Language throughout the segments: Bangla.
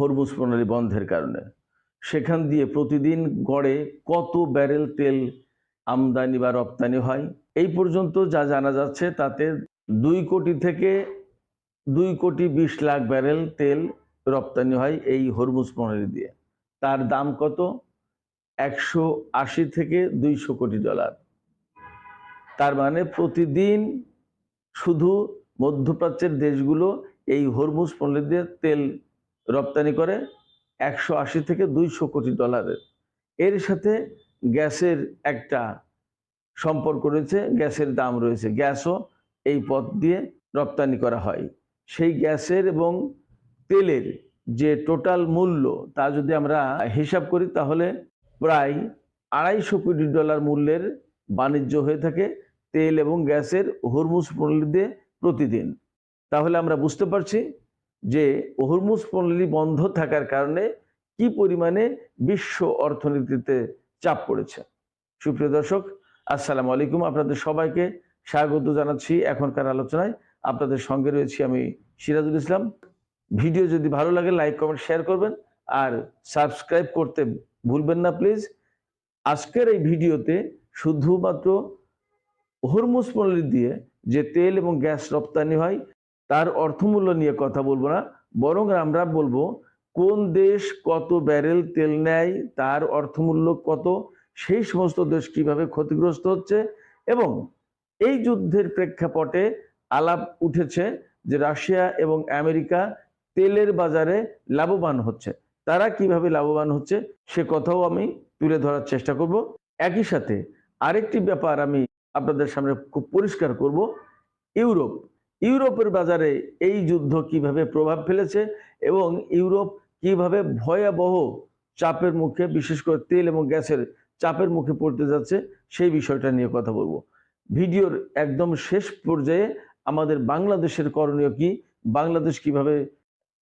হরমুজ প্রণালী বন্ধের কারণে। সেখান দিয়ে প্রতিদিন গড়ে কত ব্যারেল তেল আমদানি বা রপ্তানি হয়? এই পর্যন্ত যা জানা যাচ্ছে তাতে 2 কোটি থেকে 2,20,00,000 ব্যারেল তেল রপ্তানি হয় এই হরমুজ প্রণালী দিয়ে। তার দাম কত? 180 থেকে 200 কোটি ডলার। তার মানে প্রতিদিন শুধু মধ্যপ্রাচ্যের দেশগুলো এই হরমুজ প্রণালী দিয়ে তেল রপ্তানি করে 180 থেকে 200 কোটি ডলারের। এর সাথে গ্যাসের একটা সম্পর্ক রয়েছে, গ্যাসের দাম রয়েছে, গ্যাসও এই পথ দিয়ে রপ্তানি করা হয়। সেই গ্যাসের এবং তেলের যে টোটাল মূল্য তা যদি আমরা হিসাব করি তাহলে প্রায় 250 কোটি ডলার মূল্যের বাণিজ্য হয়ে থাকে তেল এবং গ্যাসের হরমুজ প্রণালী দিয়ে প্রতিদিন। তাহলে আমরা বুঝতে পারছি যে হরমুজ প্রণালী বন্ধ থাকার কারণে কি পরিমাণে বিশ্ব অর্থনীতিতে চাপ পড়েছে। সুপ্রিয় দর্শক, আসসালামু আলাইকুম। আপনাদের সবাইকে স্বাগত জানাচ্ছি এখনকার আলোচনায়। আপনাদের সঙ্গে রয়েছি আমি সিরাজুল ইসলাম। ভিডিও যদি ভালো লাগে লাইক কমেন্ট শেয়ার করবেন আর সাবস্ক্রাইব করতে ভুলবেন না প্লিজ। আজকের এই ভিডিওতে শুধুমাত্র হরমুজ প্রণালী দিয়ে যে তেল এবং গ্যাস রপ্তানি হয় তার অর্থমূল্য নিয়ে কথা বলবো না, বরং আমরা বলবো কোন দেশ কত ব্যারেল তেল নেয়, তার অর্থমূল্য কত, সেই সমস্ত দেশ কিভাবে ক্ষতিগ্রস্ত হচ্ছে এবং এই যুদ্ধের প্রেক্ষাপটে আলাপ উঠেছে যে রাশিয়া এবং আমেরিকা তেলের বাজারে লাভবান হচ্ছে। তারা কিভাবে লাভবান হচ্ছে সে কথাও আমি তুলে ধরার চেষ্টা করব। একই সাথে আরেকটি ব্যাপার আমি আপনাদের সামনে খুব পরিষ্কার করব। ইউরোপের বাজারে এই যুদ্ধ কিভাবে প্রভাব ফেলেছে এবং ইউরোপ কিভাবে ভয়াবহ চাপের মুখে, বিশেষ করে তেল এবং গ্যাসের চাপের মুখে পড়তে যাচ্ছে, সেই বিষয়টা নিয়ে কথা বলবো। ভিডিওর একদম শেষ পর্যায়ে আমাদের বাংলাদেশের করণীয় কি, বাংলাদেশ কিভাবে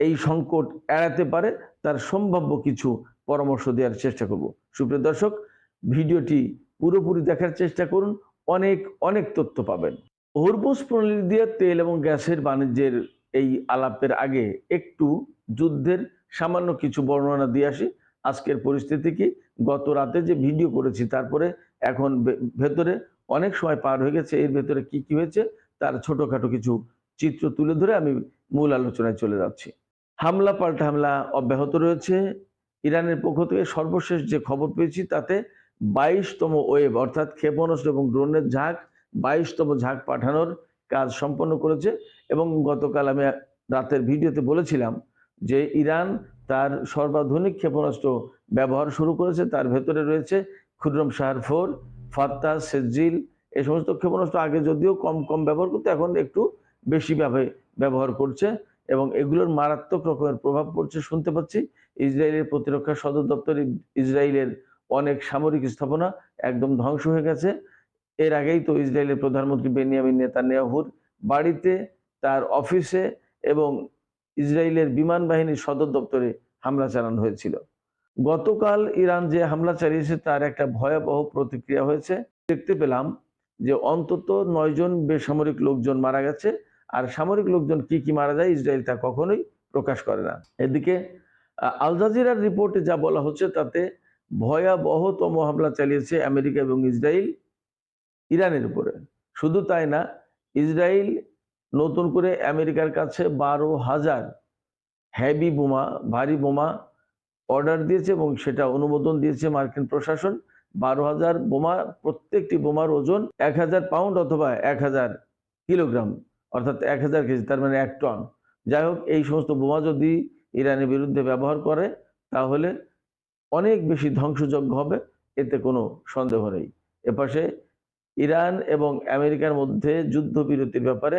এই সংকট এড়াতে পারে তার সম্ভাব্য কিছু পরামর্শ দেওয়ার চেষ্টা করব। সুপ্রিয় দর্শক, ভিডিওটি পুরোপুরি দেখার চেষ্টা করুন, অনেক অনেক তথ্য পাবেন। হরমুজ প্রণালী দিয়ে তেল এবং গ্যাসের বাণিজ্যের এই আলাপের আগে একটু যুদ্ধের সামান্য কিছু বর্ণনা দিয়ে আসি। আজকের পরিস্থিতি কি, গত রাতে যে ভিডিও করেছি তারপরে এখন ভেতরে অনেক সময় পার হয়ে গেছে, এর ভেতরে কি কি হয়েছে তার ছোটখাটো কিছু চিত্র তুলে ধরে আমি মূল আলোচনায় চলে যাচ্ছি। হামলা পাল্টা হামলা অব্যাহত রয়েছে। ইরানের পক্ষ থেকে সর্বশেষ যে খবর পেয়েছি তাতে 22তম ওয়েভ অর্থাৎ ক্ষেপণাস্ত্র এবং ড্রোনের ঝাঁক, 22তম ঝাঁক পাঠানোর কাজ সম্পন্ন করেছে। এবং গতকাল আমি রাতের ভিডিওতে বলেছিলাম যে ইরান তার সর্বাধুনিক ক্ষেপণাস্ত্র ব্যবহার শুরু করেছে। তার ভেতরে রয়েছে খুররম শাহর 4, ফাত্তা, সেজিল। এই সমস্ত ক্ষেপণাস্ত্র আগে যদিও কম কম ব্যবহার করতে, এখন একটু বেশিভাবে ব্যবহার করছে এবং এগুলোর মারাত্মক রকমের প্রভাব পড়ছে শুনতে পাচ্ছি। ইসরায়েলের প্রতিরক্ষা সদর দপ্তরে ইসরায়েলের অনেক সামরিক স্থাপনা একদম ধ্বংস হয়ে গেছে। এর আগেই তো ইসরায়েলের প্রধানমন্ত্রী বেনিয়ামিন নেতানিয়াহুর বাড়িতে, তার অফিসে এবং ইসরায়েলের বিমান বাহিনীর সদর দপ্তরে হামলা চালানো হয়েছিল। গতকাল ইরান যে হামলা চালিয়েছে তার একটা ভয়াবহ প্রতিক্রিয়া হয়েছে। দেখতে পেলাম যে অন্তত 9 জন বেসামরিক লোকজন মারা গেছে। আর সামরিক লোকজন কি কি মারা যায় ইসরায়েল তা কখনোই প্রকাশ করে না। এদিকে আল জাজিরার রিপোর্টে যা বলা হচ্ছে তাতে ভয়াবহতম হামলা চালিয়েছে আমেরিকা এবং ইসরায়েল ইরানের উপরে। শুধু তাই না, ইসরায়েল নতুন করে আমেরিকার কাছে 12,000 হেভি বোমা, ভারী বোমা অর্ডার দিয়েছে এবং সেটা অনুমোদন দিয়েছে মার্কিন প্রশাসন। 12,000 বোমা, প্রত্যেকটি বোমার ওজন 1,000 পাউন্ড অথবা 1,000 কিলোগ্রাম, অর্থাৎ 1,000 কেজি, তার মানে 1 টন। যাই হোক, এই সমস্ত বোমা যদি ইরানের বিরুদ্ধে ব্যবহার করে তাহলে অনেক বেশি ধ্বংসযজ্ঞ হবে, এতে কোনো সন্দেহ নেই। এপাশে ইরান এবং আমেরিকার মধ্যে যুদ্ধবিরতির ব্যাপারে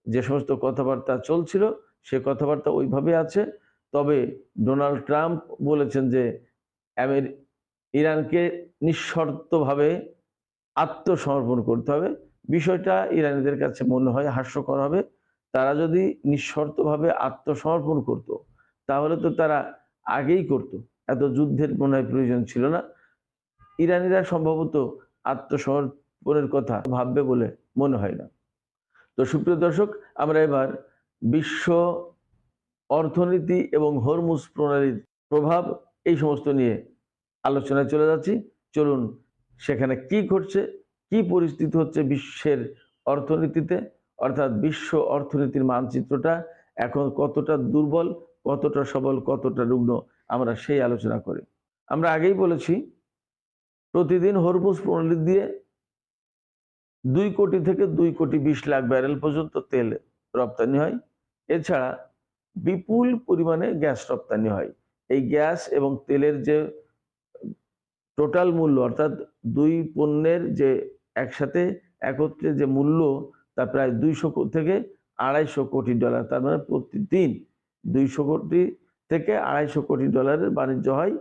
যে সমস্ত কথাবার্তা চলছিল সে কথাবার্তা ওইভাবে আছে। তবে ডোনাল্ড ট্রাম্প বলেছেন যে ইরানকে নিঃশর্তভাবে আত্মসমর্পণ করতে হবে। বিষয়টা ইরানিদের কাছে মনে হয় হাস্যকর হবে। তারা যদি নিঃশর্তভাবে আত্মসমর্পণ করত তাহলে তো তারা আগেই করত, এত যুদ্ধের মনে হয় প্রয়োজন ছিল না। ইরানিরা সম্ভবত আত্মসমর্পণের কথা ভাববে বলে মনে হয় না। তো সুপ্রিয় দর্শক, আমরা এবার বিশ্ব অর্থনীতি এবং হরমুজ প্রণালীর প্রভাব, এই সমস্ত নিয়ে আলোচনায় চলে যাচ্ছি। চলুন সেখানে কি ঘটছে, কি পরিস্থিতি হচ্ছে বিশ্বের অর্থনীতিতে, অর্থাৎ বিশ্ব অর্থনীতির মানচিত্রটা এখন কতটা দুর্বল, কতটা সবল, কতটা রুগ্ন, আমরা সেই আলোচনা করি। আমরা আগেই বলেছি প্রতিদিন হরমুজ প্রণালী দিয়ে 2 কোটি থেকে 2 কোটি 20 লাখ ব্যারেল পর্যন্ত তেল রপ্তানি হয়। এছাড়া বিপুল পরিমাণে গ্যাস রপ্তানি হয়। এই গ্যাস এবং তেলের যে টোটাল মূল্য, অর্থাৎ 2 পণ্যের যে একসাথে একত্রে যে মূল্য, তা প্রায় 200 থেকে 250 কোটি ডলার। তার মানে প্রতিদিন 200 কোটি থেকে 250 কোটি ডলারের বাণিজ্য হয়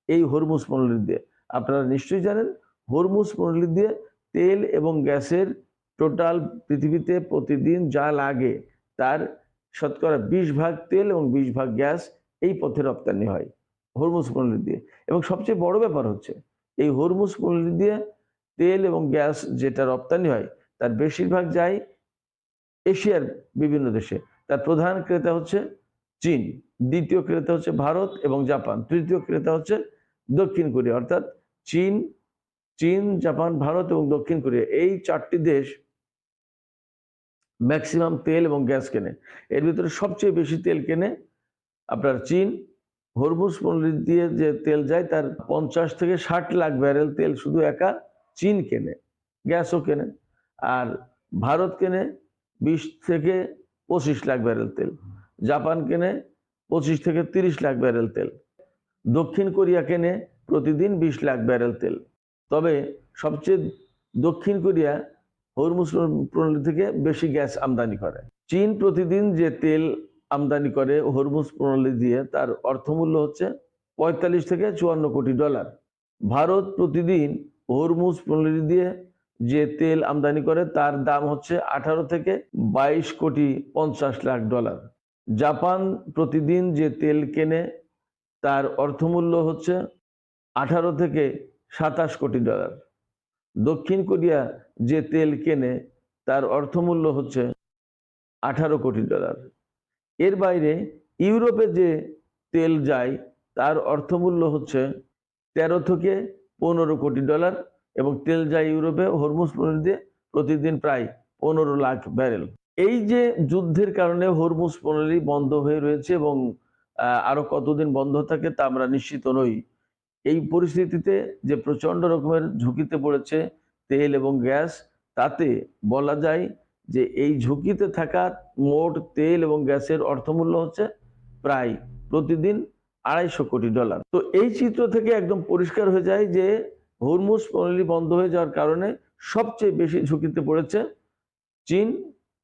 এই হরমুজ প্রণালী দিয়ে। আপনারা নিশ্চয়ই জানেন হরমুজ প্রণালী দিয়ে তেল এবং গ্যাসের টোটাল পৃথিবীতে প্রতিদিন যা লাগে তার শতকরা 20 ভাগ তেল এবং 20 ভাগ গ্যাস এই পথে রপ্তানি হয় হরমুজ প্রণালী দিয়ে। এবং সবচেয়ে বড় ব্যাপার হচ্ছে এই হরমুজ প্রণালী দিয়ে তেল এবং গ্যাস যেটা রপ্তানি হয় তার বেশিরভাগ যায় এশিয়ার বিভিন্ন দেশে। তার প্রধান ক্রেতা হচ্ছে চীন, দ্বিতীয় ক্রেতা হচ্ছে ভারত এবং জাপান, তৃতীয় ক্রেতা হচ্ছে দক্ষিণ কোরিয়া। অর্থাৎ চীন, জাপান, ভারত এবং দক্ষিণ কোরিয়া, এই 4টি দেশ ম্যাক্সিমাম তেল এবং গ্যাস কেনে। এর ভিতরে সবচেয়ে বেশি তেল কেনে আপনার চীন। হরমুজ প্রণালী দিয়ে যে তেল যায় তার 50 থেকে 60 লাখ ব্যারেল তেল শুধু একা চীন কেনে, গ্যাসও কেনে। আর ভারত কেনে 20 থেকে 25 লাখ ব্যারেল তেল, জাপান কেনে 25 থেকে 30 লাখ ব্যারেল তেল, দক্ষিণ কোরিয়া কেনে প্রতিদিন 20 লাখ ব্যারেল তেল। তবে সবচেয়ে দক্ষিণ কোরিয়া হরমুজ প্রণালী থেকে বেশি গ্যাস আমদানি করে। চীন প্রতিদিন যে তেল আমদানি করে হরমুজ প্রণালী দিয়ে তার অর্থমূল্য হচ্ছে 45 থেকে 54 কোটি ডলার। ভারত প্রতিদিন হরমুজ প্রণালী দিয়ে যে তেল আমদানি করে তার দাম হচ্ছে 18 থেকে 22 কোটি 50 লাখ ডলার। জাপান প্রতিদিন যে তেল কেনে তার অর্থমূল্য হচ্ছে 18 থেকে 27 কোটি ডলার। দক্ষিণ কোরিয়া যে তেল কেনে তার অর্থমূল্য হচ্ছে 18 কোটি ডলার। এর বাইরে ইউরোপে যে তেল যায় তার অর্থমূল্য হচ্ছে 13 থেকে 15 কোটি ডলার এবং তেল যায় ইউরোপে হরমুজ প্রণালী দিয়ে প্রতিদিন প্রায় 15 লাখ ব্যারেল। এই যে যুদ্ধের কারণে হরমুজ প্রণালী বন্ধ হয়ে রয়েছে এবং আরো কতদিন বন্ধ থাকে তা আমরা নিশ্চিত নই। এই পরিস্থিতিতে যে প্রচন্ড রকমের ঝুঁকিতে পড়েছে তেল এবং গ্যাস, তাতে বলা যায় যে এই ঝুঁকিতে থাকা মোট তেল এবং গ্যাসের অর্থমূল্য হচ্ছে প্রায় প্রতিদিন 250 কোটি ডলার। তো এই চিত্র থেকে একদম পরিষ্কার হয়ে যায় যে হরমুজ প্রণালী বন্ধ হয়ে যাওয়ার কারণে সবচেয়ে বেশি ঝুঁকিতে পড়েছে চীন,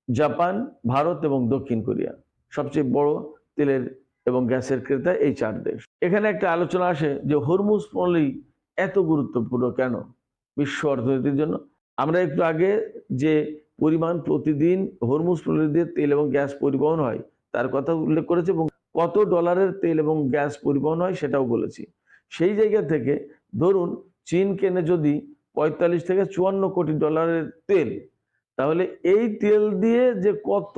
জাপান, ভারত এবং দক্ষিণ কোরিয়া। সবচেয়ে বড় তেলের এবং গ্যাসের ক্রেতা এই 4 দেশ। এখানে একটা আলোচনা আসে যে হরমুজ প্রণালী এত গুরুত্বপূর্ণ কেন বিশ্ব অর্থনীতির জন্য। আমরা একটু আগে যে পরিমাণ প্রতিদিন হরমুজ প্রণালী দিয়ে তেল এবং গ্যাস পরিবহন হয় তার কথা উল্লেখ করেছে এবং কত ডলারের তেল এবং গ্যাস পরিবহন হয় সেটাও বলেছি। সেই জায়গা থেকে ধরুন চীন কেনে যদি 45 থেকে 54 কোটি ডলারের তেল, তাহলে এই তেল দিয়ে যে কত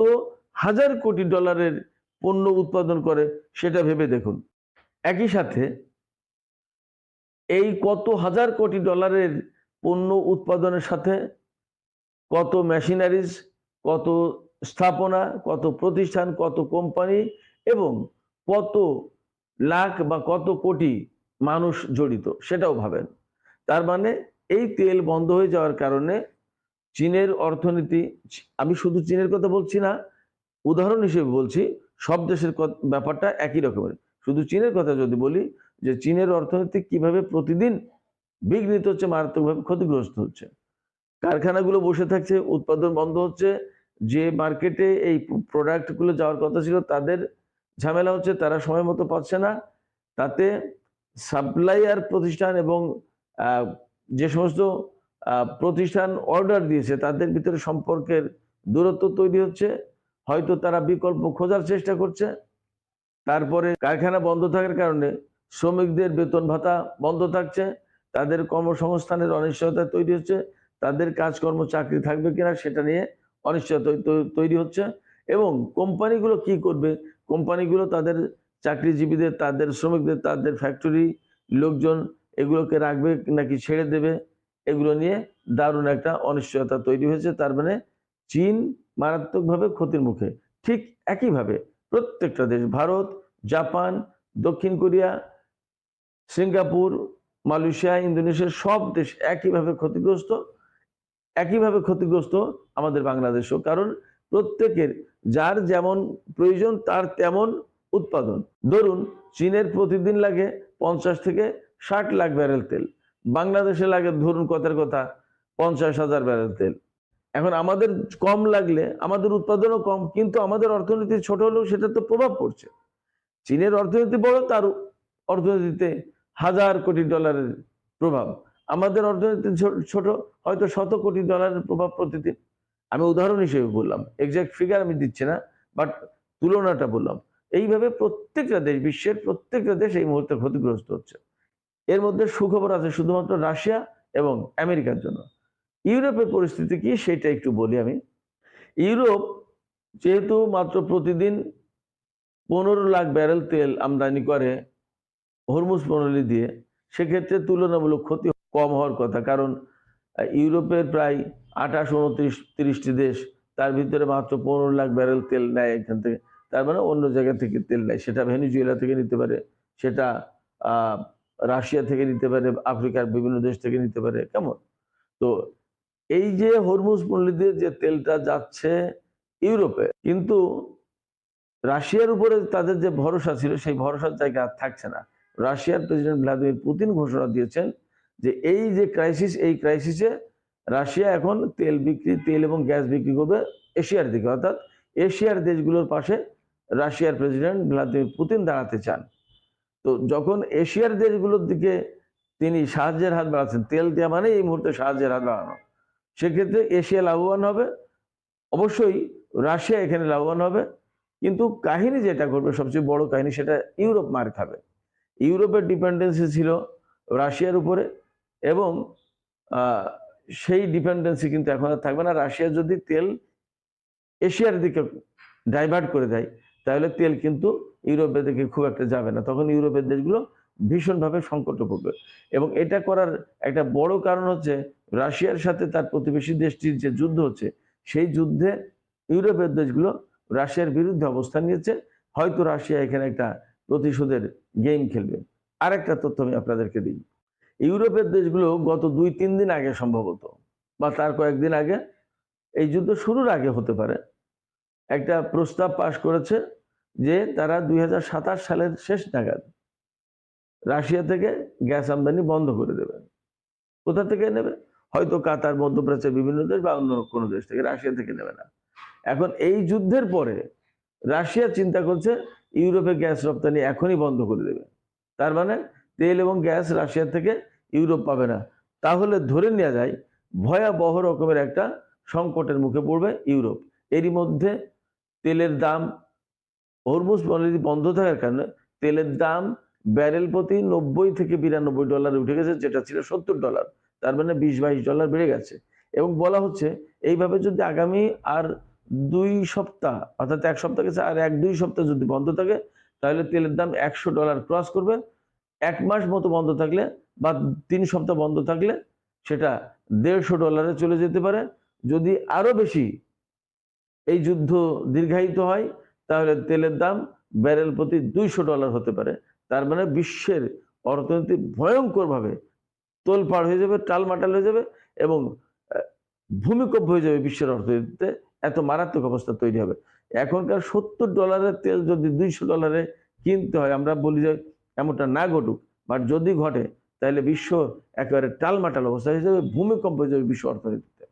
হাজার কোটি ডলারের পণ্য উৎপাদন করে সেটা ভেবে দেখুন। একই সাথে এই কত হাজার কোটি ডলারের পণ্য উৎপাদনের সাথে কত মেশিনারিজ, কত স্থাপনা, কত প্রতিষ্ঠান, কত কোম্পানি এবং কত লাখ বা কত কোটি মানুষ জড়িত সেটাও ভাবেন। তার মানে এই তেল বন্ধ হয়ে যাওয়ার কারণে চীনের অর্থনীতি, আমি শুধু চীনের কথা বলছি না, উদাহরণ হিসেবে বলছি, সব দেশের ব্যাপারটা একই রকমের। শুধু চীনের কথা যদি বলি যে চীনের অর্থনীতি কিভাবে প্রতিদিন বিঘ্নিত হচ্ছে, মারাত্মকভাবে ক্ষতিগ্রস্ত হচ্ছে। কারখানাগুলো বসে থাকছে, উৎপাদন বন্ধ হচ্ছে, যে মার্কেটে এই প্রোডাক্টগুলো যাওয়ার কথা ছিল তাদের ঝামেলা হচ্ছে, তারা সময় মতো পাচ্ছে না। তাতে সাপ্লাইয়ার প্রতিষ্ঠান এবং যে সমস্ত প্রতিষ্ঠান অর্ডার দিয়েছে তাদের ভিতরে সম্পর্কের দূরত্ব তৈরি হচ্ছে, হয়তো তারা বিকল্প খোঁজার চেষ্টা করছে। তারপরে কারখানা বন্ধ থাকার কারণে শ্রমিকদের বেতন ভাতা বন্ধ থাকছে, তাদের কর্মসংস্থানের অনিশ্চয়তা তৈরি হচ্ছে, তাদের কাজকর্ম চাকরি থাকবে কিনা সেটা নিয়ে অনিশ্চয়তা তৈরি হচ্ছে। এবং কোম্পানিগুলো কি করবে, কোম্পানিগুলো তাদের চাকরিজীবীদের, তাদের শ্রমিকদের, তাদের ফ্যাক্টরি লোকজন এগুলোকে রাখবে নাকি ছেড়ে দেবে, এগুলো নিয়ে দারুণ একটা অনিশ্চয়তা তৈরি হয়েছে। তার মানে চীন মারাত্মকভাবে ক্ষতির মুখে। ঠিক একইভাবে প্রত্যেকটা দেশ, ভারত, জাপান, দক্ষিণ কোরিয়া, সিঙ্গাপুর, মালয়েশিয়া, ইন্দোনেশিয়া, সব দেশ একইভাবে ক্ষতিগ্রস্ত। একইভাবে ক্ষতিগ্রস্ত আমাদের বাংলাদেশও। কারণ প্রত্যেকের যার যেমন প্রয়োজন তার তেমন উৎপাদন। ধরুন চীনের প্রতিদিন লাগে 50 থেকে 60 লাখ ব্যারেল তেল, বাংলাদেশে লাগে ধরুন কথার কথা 50,000 ব্যারেল তেল। এখন আমাদের কম লাগলে আমাদের উৎপাদনও কম, কিন্তু আমাদের অর্থনীতি ছোট হলেও সেটা তো প্রভাব পড়ছে। চীনের অর্থনীতি বড়, তার অর্থনীতিতে হাজার কোটি ডলারের প্রভাব। আমাদের অর্থনীতি ছোট, হয়তো শত কোটি ডলারের প্রভাব প্রতিদিন। আমি উদাহরণ হিসেবে বললাম, এক্সাক্ট ফিগার আমি দিচ্ছি না, বাট তুলনাটা বললাম। এইভাবে প্রত্যেকটা দেশ, বিশ্বের প্রত্যেকটা দেশ এই মুহূর্তে ক্ষতিগ্রস্ত হচ্ছে। এর মধ্যে সুখবর আছে শুধুমাত্র রাশিয়া এবং আমেরিকার জন্য। ইউরোপের পরিস্থিতি কি সেটা একটু বলি আমি। ইউরোপ যেহেতু মাত্র প্রতিদিন 15 লাখ ব্যারেল তেল আমদানি করে হরমুজ প্রণালী দিয়ে, সেক্ষেত্রে তুলনামূলক ক্ষতি কম হওয়ার কথা। কারণ ইউরোপের প্রায় 28-29-30টি দেশ, তার ভিতরে মাত্র 15 লাখ ব্যারেল তেল নেয় এখান থেকে। তার মানে অন্য জায়গা থেকে তেল নেয়, সেটা ভেনেজুয়েলা থেকে নিতে পারে, সেটা রাশিয়া থেকে নিতে পারে, আফ্রিকার বিভিন্ন দেশ থেকে নিতে পারে। কেমন? তো এই যে হরমুজ প্রণালী দিয়ে যে তেলটা যাচ্ছে ইউরোপে, কিন্তু রাশিয়ার উপরে তাদের যে ভরসা ছিল সেই ভরসার জায়গা আর থাকছে না। রাশিয়ার প্রেসিডেন্ট ভ্লাদিমির পুতিন ঘোষণা দিয়েছেন যে এই যে ক্রাইসিস, এই ক্রাইসিসে রাশিয়া এখন তেল এবং গ্যাস বিক্রি করবে এশিয়ার দিকে, অর্থাৎ এশিয়ার দেশগুলোর পাশে রাশিয়ার প্রেসিডেন্ট ভ্লাদিমির পুতিন দাঁড়াতে চান। তো যখন এশিয়ার দেশগুলোর দিকে তিনি সাহায্যের হাত বাড়াচ্ছেন, তেল দেওয়া মানে এই মুহূর্তে সাহায্যের হাত বাড়ানো, সেক্ষেত্রে এশিয়া লাভবান হবে, অবশ্যই রাশিয়া এখানে লাভবান হবে। কিন্তু কাহিনী যেটা ঘটবে, সবচেয়ে বড় কাহিনী, সেটা ইউরোপ মার খাবে। ইউরোপের ডিপেন্ডেন্সি ছিল রাশিয়ার উপরে, এবং সেই ডিপেন্ডেন্সি কিন্তু এখন আর থাকবে না। রাশিয়া যদি তেল এশিয়ার দিকে ডাইভার্ট করে দেয়, তাহলে তেল কিন্তু ইউরোপের দিকে খুব একটা যাবে না। তখন ইউরোপের দেশগুলো ভীষণভাবে সংকটে পড়বে। এবং এটা করার একটা বড় কারণ হচ্ছে রাশিয়ার সাথে তার প্রতিবেশী দেশটির যে যুদ্ধ হচ্ছে, সেই যুদ্ধে ইউরোপের দেশগুলো রাশিয়ার বিরুদ্ধে অবস্থান নিয়েছে। হয়তো রাশিয়া এখানে একটা প্রতিশোধের গেম খেলবে। আরেকটা তথ্য আমি আপনাদেরকে দিই। ইউরোপের দেশগুলো গত 2-3 দিন আগে সম্ভবত, বা তার কয়েকদিন আগে, এই যুদ্ধ শুরুর আগে হতে পারে, একটা প্রস্তাব পাশ করেছে যে তারা 2027 সালের শেষ নাগাদ রাশিয়া থেকে গ্যাস আমদানি বন্ধ করে দেবে। কোথা থেকে নেবে? হয়তো কাতার, মধ্যপ্রাচ্যের বিভিন্ন দেশ বা অন্য কোনো দেশ থেকে, রাশিয়া থেকে নেবে না। এখন এই যুদ্ধের পরে রাশিয়া চিন্তা করছে ইউরোপে গ্যাস রপ্তানি এখনই বন্ধ করে দেবে। তার মানে তেল এবং গ্যাস রাশিয়া থেকে ইউরোপ পাবে না। তাহলে ধরে নেওয়া যায় ভয়াবহ রকমের একটা সংকটের মুখে পড়বে ইউরোপ। এরই মধ্যে তেলের দাম, হরমুজ প্রণালী বন্ধ থাকার কারণে তেলের দাম ব্যারেল প্রতি 90 থেকে 92 ডলারে উঠে গেছে, যেটা ছিল $70। তার মানে 20-22 ডলার বেড়ে গেছে। এবং বলা হচ্ছে এইভাবে যদি আগামী আর 2 সপ্তাহ, অর্থাৎ 1 সপ্তাহ গেছে, আর 1-2 সপ্তাহ যদি বন্ধ থাকে, তাহলে তেলের দাম $100 ক্রস করবে। 1 মাস মতো বন্ধ থাকলে বা 3 সপ্তাহ বন্ধ থাকলে সেটা $150 চলে যেতে পারে। যদি আরো বেশি এই যুদ্ধ দীর্ঘায়িত হয়, তাহলে তেলের দাম ব্যারেল প্রতি $200 হতে পারে। তার মানে বিশ্বের অর্থনীতি ভয়ঙ্করভাবে তোলপাড় হয়ে যাবে, টালমাটাল হয়ে যাবে, এবং ভূমিকম্প হয়ে যাবে বিশ্বের অর্থনীতিতে। এত মারাত্মক অবস্থা তৈরি হবে। এখনকার $70 তেল যদি $200 কিনতে হয়, আমরা বলি যে এমনটা না ঘটুক, বাট যদি ঘটে তাহলে বিশ্ব একেবারে টালমাটাল অবস্থা হয়ে যাবে, ভূমিকম্প হয়ে যাবে বিশ্ব অর্থনীতিতে।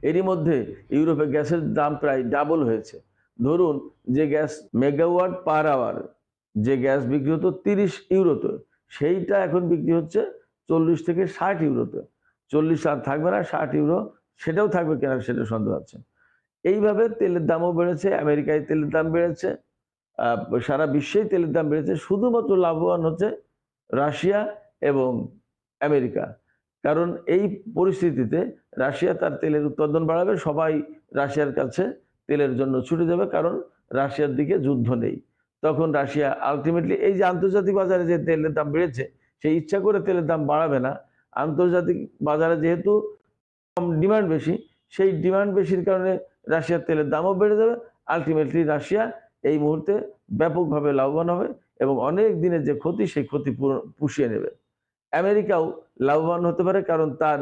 এরই মধ্যে ইউরোপে গ্যাসের দাম প্রায় ডাবল হয়েছে। ধরুন যে গ্যাস মেগাওয়াট পার আওয়ার, যে গ্যাস বিক্রি হতো 30 ইউরোতে, সেইটা এখন বিক্রি হচ্ছে 40 থেকে 60 ইউরোতে। 40 আর থাকবে না, 60 ইউরো, সেটাও থাকবে কিনা সেটা সন্দেহ আছে। এইভাবে তেলের দামও বেড়েছে, আমেরিকায় তেলের দাম বেড়েছে, সারা বিশ্বেই তেলের দাম বেড়েছে। শুধুমাত্র লাভবান হচ্ছে রাশিয়া এবং আমেরিকা। কারণ এই পরিস্থিতিতে রাশিয়া তার তেলের উৎপাদন বাড়াবে, সবাই রাশিয়ার কাছে তেলের জন্য ছুটে যাবে, কারণ রাশিয়ার দিকে যুদ্ধ নেই। তখন রাশিয়া আলটিমেটলি এই যে আন্তর্জাতিক বাজারে যে তেলের দাম বেড়েছে, সে ইচ্ছা করে তেলের দাম বাড়াবে না। আন্তর্জাতিক বাজারে যেহেতু ডিমান্ড বেশি, সেই ডিমান্ড বেশির কারণে রাশিয়ার তেলের দামও বেড়ে যাবে। আলটিমেটলি রাশিয়া এই মুহূর্তে ব্যাপকভাবে লাভবান হবে এবং অনেক দিনের যে ক্ষতি, সেই ক্ষতি পুষিয়ে নেবে। আমেরিকাও লাভবান হতে পারে, কারণ তার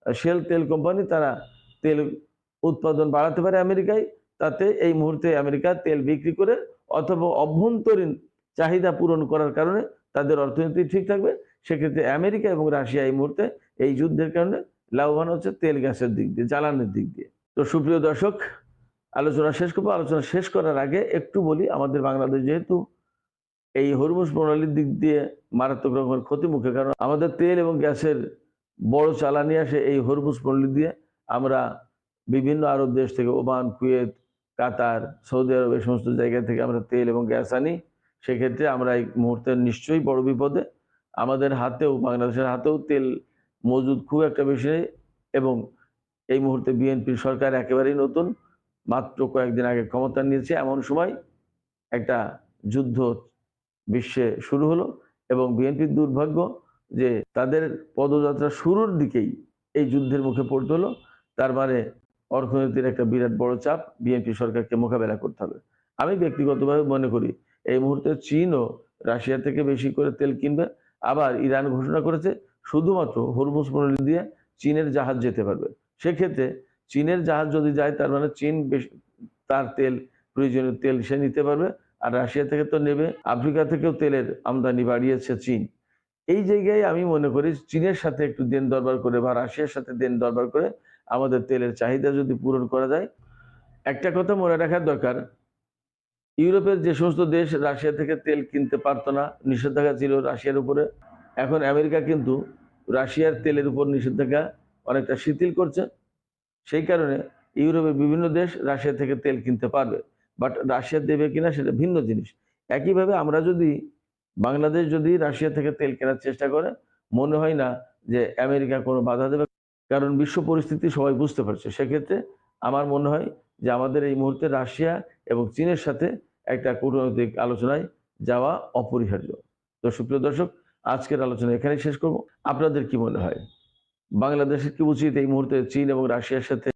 শেল তেল কোম্পানি, তারা তেল উৎপাদন বাড়াতে পারে আমেরিকায়। তাতে এই মুহূর্তে আমেরিকা তেল বিক্রি করে অথবা অভ্যন্তরীণ চাহিদা পূরণ করার কারণে তাদের অর্থনীতি ঠিক থাকবে। সেক্ষেত্রে আমেরিকা এবং রাশিয়া এই মুহূর্তে এই যুদ্ধের কারণে লাভবান হচ্ছে তেল গ্যাসের দিক দিয়ে, জ্বালানির দিক দিয়ে। তো সুপ্রিয় দর্শক, আলোচনা শেষ করবো। আলোচনা শেষ করার আগে একটু বলি, আমাদের বাংলাদেশ যেহেতু এই হরমুজ প্রণালীর দিক দিয়ে মারাত্মক রকমের ক্ষতিমুখে, কারণ আমাদের তেল এবং গ্যাসের বড় চালানি আসে এই হরমুজ প্রণালী দিয়ে। আমরা বিভিন্ন আরব দেশ থেকে, ওমান, কুয়েত, কাতার, সৌদি আরব, এই সমস্ত জায়গা থেকে আমরা তেল এবং গ্যাস আনি। সেক্ষেত্রে আমরা এই মুহূর্তে নিশ্চয়ই বড় বিপদে। আমাদের হাতেও, বাংলাদেশের হাতেও তেল মজুদ খুব একটা বেশি নেই এবং এই মুহূর্তে বিএনপির সরকার একেবারেই নতুন, মাত্র কয়েকদিন আগে ক্ষমতা নিয়েছে। এমন সময় একটা যুদ্ধ বিশ্বে শুরু হলো এবং বিএনপির দুর্ভাগ্য যে তাদের পদযাত্রা শুরুর দিকেই এই যুদ্ধের মুখে পড়তে হলো। তার মানে অর্থনীতির একটা বিরাট বড় চাপ বিএনপি সরকারকে মোকাবেলা করতে হবে। আমি ব্যক্তিগতভাবে মনে করি এই মুহূর্তে চীনও রাশিয়া থেকে বেশি করে তেল কিনবে। আবার ইরান ঘোষণা করেছে শুধুমাত্র হরমুজ প্রণালী দিয়ে চীনের জাহাজ যেতে পারবে। সেক্ষেত্রে চীনের জাহাজ যদি যায়, তার মানে চীন তার তেল, প্রয়োজনীয় তেল সে নিতে পারবে। আর রাশিয়া থেকে তো নেবে, আফ্রিকা থেকেও তেলের আমদানি বাড়িয়েছে চীন। এই জায়গায় আমি মনে করি চীনের সাথে একটু দেন দরবার করে বা রাশিয়ার সাথে দেন দরবার করে আমাদের তেলের চাহিদা যদি পূরণ করা যায়। একটা কথা মনে রাখার দরকার, ইউরোপের যে সমস্ত দেশ রাশিয়া থেকে তেল কিনতে পারতো না, নিষেধাজ্ঞা ছিল রাশিয়ার উপরে, এখন আমেরিকা কিন্তু রাশিয়ার তেলের উপর নিষেধাজ্ঞা অনেকটা শিথিল করছে। সেই কারণে ইউরোপের বিভিন্ন দেশ রাশিয়া থেকে তেল কিনতে পারবে, বাট রাশিয়া দেবে কিনা সেটা ভিন্ন জিনিস। একইভাবে আমরা যদি, বাংলাদেশ যদি রাশিয়া থেকে তেল কেনার চেষ্টা করে, মনে হয় না যে আমেরিকা কোনো বাধা দেবে, কারণ বিশ্ব পরিস্থিতি সবাই বুঝতে পারছে। সেক্ষেত্রে আমার মনে হয় যে আমাদের এই মুহূর্তে রাশিয়া এবং চীনের সাথে একটা কূটনৈতিক আলোচনায় যাওয়া অপরিহার্য। তো সুপ্রিয় দর্শক, আজকের আলোচনা এখানেই শেষ করব। আপনাদের কি মনে হয়, বাংলাদেশের কি উচিত এই মুহূর্তে চীন এবং রাশিয়ার সাথে